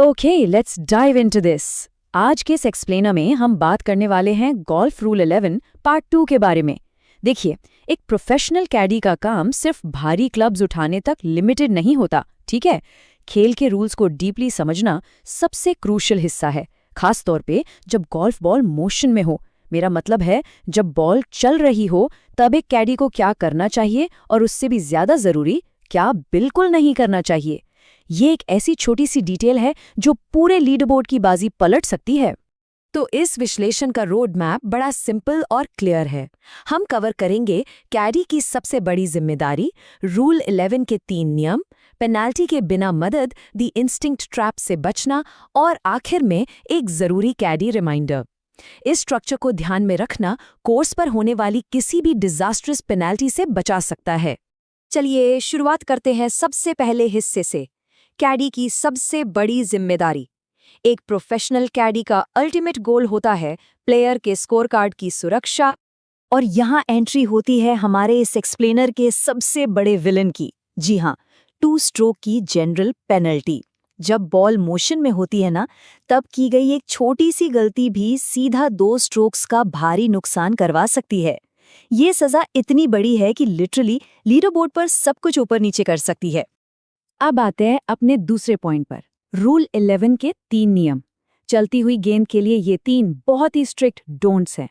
Okay, let's dive into this. आज के इस एक्सप्लेनर में हम बात करने वाले हैं गोल्फ रूल 11 पार्ट 2 के बारे में। देखिए, एक प्रोफेशनल कैडी का काम सिर्फ भारी क्लब्स उठाने तक लिमिटेड नहीं होता, ठीक है। खेल के रूल्स को डीपली समझना सबसे क्रूशियल हिस्सा है, खास तौर पे जब गोल्फ बॉल मोशन में हो। मेरा मतलब है, जब बॉल चल रही हो तब एक कैडी को क्या करना चाहिए और उससे भी ज्यादा जरूरी क्या बिल्कुल नहीं करना चाहिए। ये एक ऐसी छोटी सी डिटेल है जो पूरे लीडरबोर्ड की बाजी पलट सकती है। तो इस विश्लेषण का रोड मैप बड़ा सिंपल और क्लियर है। हम कवर करेंगे कैडी की सबसे बड़ी जिम्मेदारी, रूल 11 के 3 नियम, पेनाल्टी के बिना मदद, द इंस्टिंक्ट ट्रैप से बचना और आखिर में एक जरूरी कैडी रिमाइंडर। इस स्ट्रक्चर को ध्यान में रखना कोर्स पर होने वाली किसी भी डिजास्टरस पेनाल्टी से बचा सकता है। चलिए शुरुआत करते हैं सबसे पहले हिस्से से, कैडी की सबसे बड़ी जिम्मेदारी। एक प्रोफेशनल कैडी का अल्टीमेट गोल होता है प्लेयर के स्कोर कार्ड की सुरक्षा। और यहाँ एंट्री होती है हमारे इस एक्सप्लेनर के सबसे बड़े विलन की। जी हाँ, 2 स्ट्रोक की जनरल पेनल्टी। जब बॉल मोशन में होती है ना, तब की गई एक छोटी सी गलती भी सीधा 2 स्ट्रोक्स का भारी नुकसान करवा सकती है। ये सजा इतनी बड़ी है कि लिटरली लीडरबोर्ड पर सब कुछ ऊपर नीचे कर सकती है। अब आते हैं अपने दूसरे पॉइंट पर, रूल 11 के 3 नियम। चलती हुई गेंद के लिए ये 3 बहुत ही स्ट्रिक्ट डोंट्स हैं।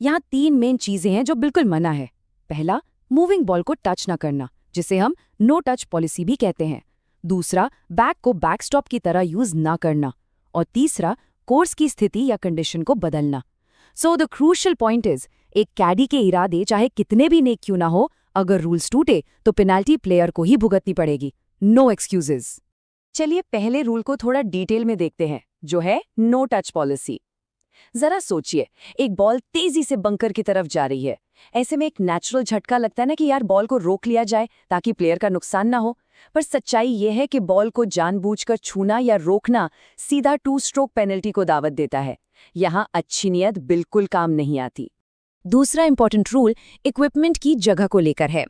यहाँ 3 मेन चीजें हैं जो बिल्कुल मना है। पहला, मूविंग बॉल को टच ना करना, जिसे हम नो टच पॉलिसी भी कहते हैं। दूसरा, बैक को बैकस्टॉप की तरह यूज ना करना। और तीसरा, कोर्स की स्थिति या कंडीशन को बदलना। So the crucial point is, एक कैडी के इरादे चाहे कितने भी नेक क्यों ना हो, अगर रूल्स टूटे तो पेनाल्टी प्लेयर को ही भुगतनी पड़ेगी। No excuses. चलिए पहले रूल को थोड़ा डिटेल में देखते हैं, जो है नो टच पॉलिसी। जरा सोचिए, एक बॉल तेजी से बंकर की तरफ जा रही है। ऐसे में एक नेचुरल झटका लगता है ना कि यार बॉल को रोक लिया जाए ताकि प्लेयर का नुकसान ना हो। पर सच्चाई ये है कि बॉल को जानबूझकर छूना या रोकना सीधा 2 स्ट्रोक पेनल्टी को दावत देता है। यहाँ अच्छी नियत बिल्कुल काम नहीं आती। दूसरा इंपॉर्टेंट रूल इक्विपमेंट की जगह को लेकर है।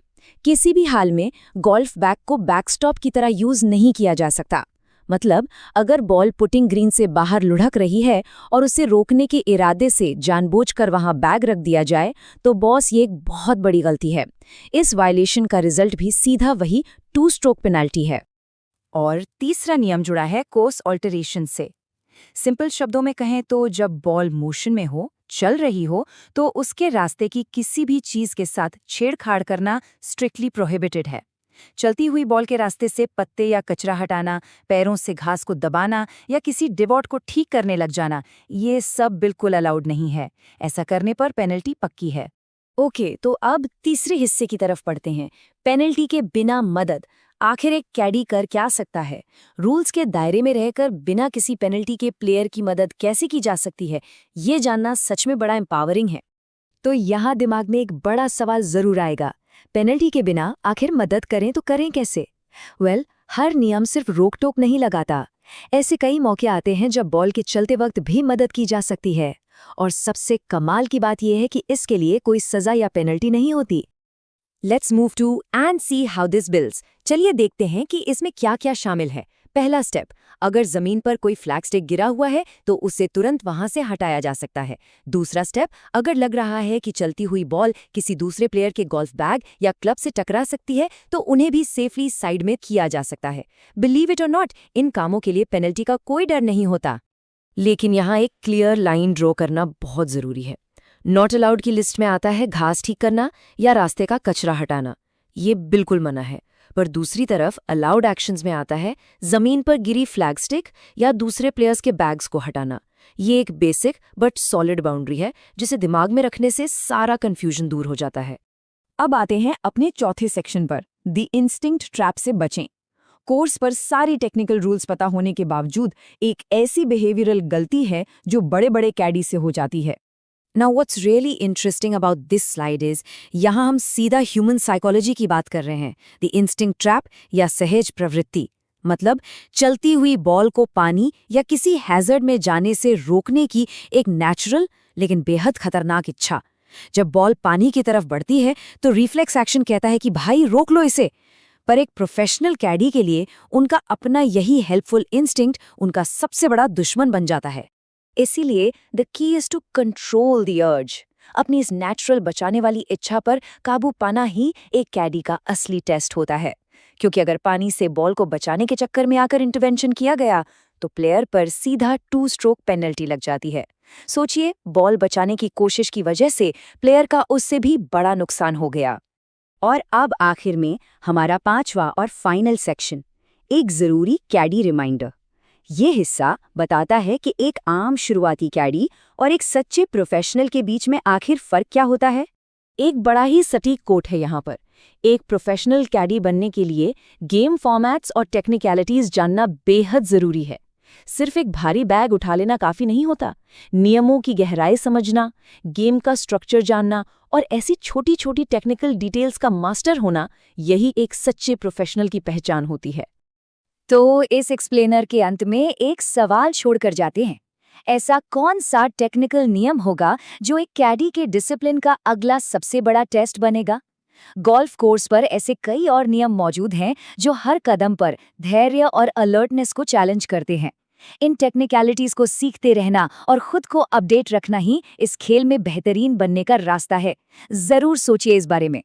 किसी भी हाल में गोल्फ बैग को बैकस्टॉप की तरह यूज नहीं किया जा सकता। मतलब, अगर बॉल पुटिंग ग्रीन से बाहर लुढ़क रही है और उसे रोकने के इरादे से जानबूझकर वहां बैग रख दिया जाए, तो बॉस ये एक बहुत बड़ी गलती है। इस वायलेशन का रिजल्ट भी सीधा वही 2 स्ट्रोक पेनाल्टी है। और तीसरा नियम जुड़ा है कोर्स ऑल्टरेशन से। सिंपल शब्दों में कहें तो जब बॉल मोशन में हो, चल रही हो, तो उसके रास्ते की किसी भी चीज के साथ छेड़छाड़ करना स्ट्रिक्टली प्रोहिबिटेड है। चलती हुई बॉल के रास्ते से पत्ते या कचरा हटाना, पैरों से घास को दबाना या किसी डिवॉट को ठीक करने लग जाना, ये सब बिल्कुल अलाउड नहीं है। ऐसा करने पर पेनल्टी पक्की है। ओके, तो अब तीसरे हिस्से की तरफ पढ़ते हैं, पेनल्टी के बिना मदद। आखिर एक कैडी कर क्या सकता है? रूल्स के दायरे में रहकर बिना किसी पेनल्टी के प्लेयर की मदद कैसे की जा सकती है, ये जानना सच में बड़ा एम्पावरिंग है। तो यहाँ दिमाग में एक बड़ा सवाल जरूर आएगा, पेनल्टी के बिना आखिर मदद करें तो करें कैसे? वेल, हर नियम सिर्फ रोक टोक नहीं लगाता। ऐसे कई मौके आते हैं जब बॉल के चलते वक्त भी मदद की जा सकती है। और सबसे कमाल की बात यह है कि इसके लिए कोई सजा या पेनल्टी नहीं होती। Let's move to and see how this builds. चलिए देखते हैं कि इसमें क्या क्या शामिल है। पहला स्टेप, अगर जमीन पर कोई फ्लैग स्टिक गिरा हुआ है तो उसे तुरंत वहां से हटाया जा सकता है। दूसरा स्टेप, अगर लग रहा है कि चलती हुई बॉल किसी दूसरे प्लेयर के गोल्फ बैग या क्लब से टकरा सकती है, तो उन्हें भी सेफली साइड में किया जा सकता है। बिलीव इट और नॉट, इन कामों के लिए पेनल्टी का कोई डर नहीं होता। लेकिन यहाँ एक क्लियर लाइन ड्रॉ करना बहुत जरूरी है। नॉट अलाउड की लिस्ट में आता है घास ठीक करना या रास्ते का कचरा हटाना। ये बिल्कुल मना है। पर दूसरी तरफ अलाउड एक्शंस में आता है जमीन पर गिरी फ्लैग स्टिक या दूसरे प्लेयर्स के बैग्स को हटाना। ये एक बेसिक बट सॉलिड बाउंड्री है, जिसे दिमाग में रखने से सारा कंफ्यूजन दूर हो जाता है। अब आते हैं अपने चौथे सेक्शन पर, द इंस्टिंक्ट ट्रैप से बचें। कोर्स पर सारी टेक्निकल रूल्स पता होने के बावजूद एक ऐसी बिहेवियरल गलती है जो बड़े बड़े कैडी से हो जाती है। Now what's really interesting about this slide is, यहाँ हम सीधा ह्यूमन साइकोलॉजी की बात कर रहे हैं। द इंस्टिंक्ट ट्रैप या सहज प्रवृत्ति, मतलब चलती हुई बॉल को पानी या किसी हैजर्ड में जाने से रोकने की एक नेचुरल लेकिन बेहद खतरनाक इच्छा। जब बॉल पानी की तरफ बढ़ती है तो रिफ्लेक्स एक्शन कहता है कि भाई रोक लो इसे। पर एक प्रोफेशनल कैडी के लिए उनका अपना यही हेल्पफुल इंस्टिंक्ट उनका सबसे बड़ा दुश्मन बन जाता है। इसीलिए the key is to control the urge. अपनी इस नेचुरल बचाने वाली इच्छा पर काबू पाना ही एक कैडी का असली टेस्ट होता है, क्योंकि अगर पानी से बॉल को बचाने के चक्कर में आकर इंटरवेंशन किया गया तो प्लेयर पर सीधा 2 स्ट्रोक पेनल्टी लग जाती है। सोचिए, बॉल बचाने की कोशिश की वजह से प्लेयर का उससे भी बड़ा नुकसान हो गया। और अब आखिर में हमारा 5वां और फाइनल सेक्शन, एक ज़रूरी कैडी रिमाइंडर। ये हिस्सा बताता है कि एक आम शुरुआती कैडी और एक सच्चे प्रोफेशनल के बीच में आखिर फ़र्क क्या होता है। एक बड़ा ही सटीक कोट है यहाँ पर। एक प्रोफेशनल कैडी बनने के लिए गेम फॉर्मेट्स और टेक्निकलिटीज़ जानना बेहद ज़रूरी है। सिर्फ एक भारी बैग उठा लेना काफ़ी नहीं होता। नियमों की गहराई समझना, गेम का स्ट्रक्चर जानना और ऐसी छोटी छोटी टेक्निकल डिटेल्स का मास्टर होना, यही एक सच्चे प्रोफेशनल की पहचान होती है। तो इस एक्सप्लेनर के अंत में एक सवाल छोड़कर जाते हैं। ऐसा कौन सा टेक्निकल नियम होगा जो एक कैडी के डिसिप्लिन का अगला सबसे बड़ा टेस्ट बनेगा? गोल्फ कोर्स पर ऐसे कई और नियम मौजूद हैं जो हर कदम पर धैर्य और अलर्टनेस को चैलेंज करते हैं। इन टेक्निकलिटीज को सीखते रहना और खुद को अपडेट रखना ही इस खेल में बेहतरीन बनने का रास्ता है। जरूर सोचिए इस बारे में।